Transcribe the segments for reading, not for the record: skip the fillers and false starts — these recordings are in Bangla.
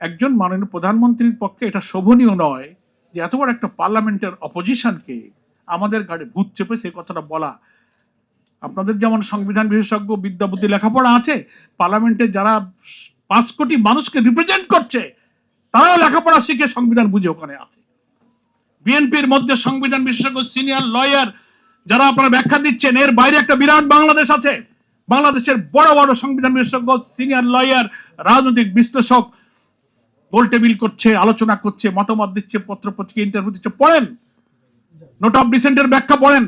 একজন মাননীয় প্রধানমন্ত্রীর পক্ষে এটা শোভনীয় নয় যে এত বড় একটা পার্লামেন্টের অপোজিশনকে আমাদের গাড়ি ভূত চেপে সেই কথাটা বলা। আপনাদের যেমন সংবিধান বিশেষজ্ঞ বিদ্যা বুদ্ধি লেখাপড়া আছে, পার্লামেন্টে যারা 5 কোটি মানুষকে রিপ্রেজেন্ট করছে তারাও লেখাপড়া শিখে সংবিধান বুঝে ওখানে আছে। বিএনপির মধ্যে সংবিধান বিশেষজ্ঞ সিনিয়র লয়ার যারা আপনারা ব্যাখ্যা দিচ্ছেন, এর বাইরে একটা বিরাট বাংলাদেশ আছে। বাংলাদেশের বড় বড় সংবিধান বিশেষজ্ঞ সিনিয়র লয়ার রাজনৈতিক বিশ্লেষক গোল টেবিল করছে, আলোচনা করছে, মতামত দিচ্ছে, পত্র পত্রিকা ইন্টারভিউ দিচ্ছে। পড়েন, নোট অফ ডিসেন্টের ব্যাখ্যা পড়েন।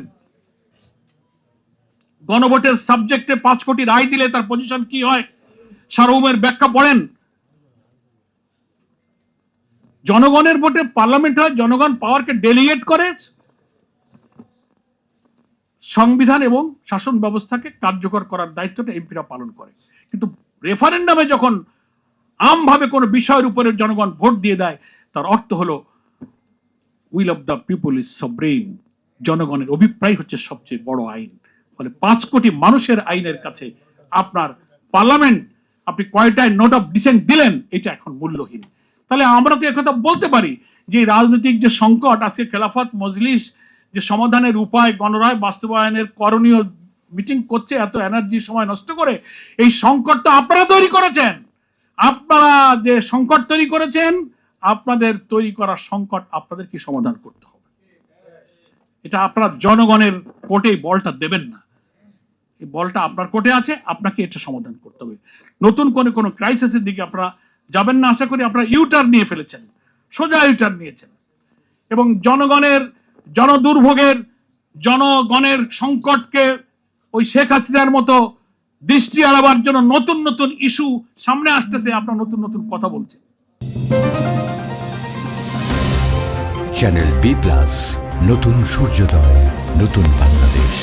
গণভোটের সাবজেক্টে 5 কোটি রায় দিলে তার পজিশন কি হয় সার্বভৌমের ব্যাখ্যা পড়েন। জনগণের ভোটে পার্লামেন্ট হয়, জনগণ পাওয়ারকে ডেলিগেট করে, সংবিধান এবং শাসন ব্যবস্থাকে কার্যকর করার দায়িত্বটা এমপিরা পালন করে। কিন্তু রেফারেন্ডামে যখন আমভাবে কোনো বিষয়ের উপরে জনগণ ভোট দিয়ে দেয়, তার অর্থ হলো will of the people is sovereign, জনগণের অভিপ্রায় হচ্ছে সবচেয়ে বড় আইন। ফলে 5 কোটি মানুষের আইনের কাছে আপনার পার্লামেন্ট, আপনি কয়টায় নোট অফ ডিসেন্ট দিলেন, এটা এখন মূল্যহীন। তাহলে আমরা তো একথা বলতে পারি যে রাজনৈতিক যে সংকট আজকে খেলাফত মজলিস যে সমাধানের উপায় গণরায় বাস্তবায়নের করণীয় মিটিং করছে এত এনার্জি সময় নষ্ট করে, এই সংকটটা আপনারা তৈরি করেছেন। আপনারা যে সংকট তৈরি করেছেন, আপনাদের তৈরি করা সংকট আপনাদের কি সমাধান করতে হবে। এটা আপনারা জনগণের কোর্টে বলটা দেবেন না, এই বলটা আপনার কোর্টে আছে, আপনাকে এটা সমাধান করতে হবে। নতুন কোনো ক্রাইসিসের দিকে আপনারা যাবেন না। আশা করি আপনারা ইউটার্ন নিয়ে ফেলেছেন, সোজা ইউটার্ন নিয়েছেন এবং জনগণের জনদুর্ভোগের জনগণের সংকটকে ওই শেখ হাসিনার মতো দৃষ্টি এড়াবার জন্য নতুন নতুন ইস্যু সামনে আসতেছে, আপনারা নতুন নতুন কথা বলছেন। চ্যানেল বি প্লাস, নতুন সূর্যোদয়, নতুন বাংলাদেশ।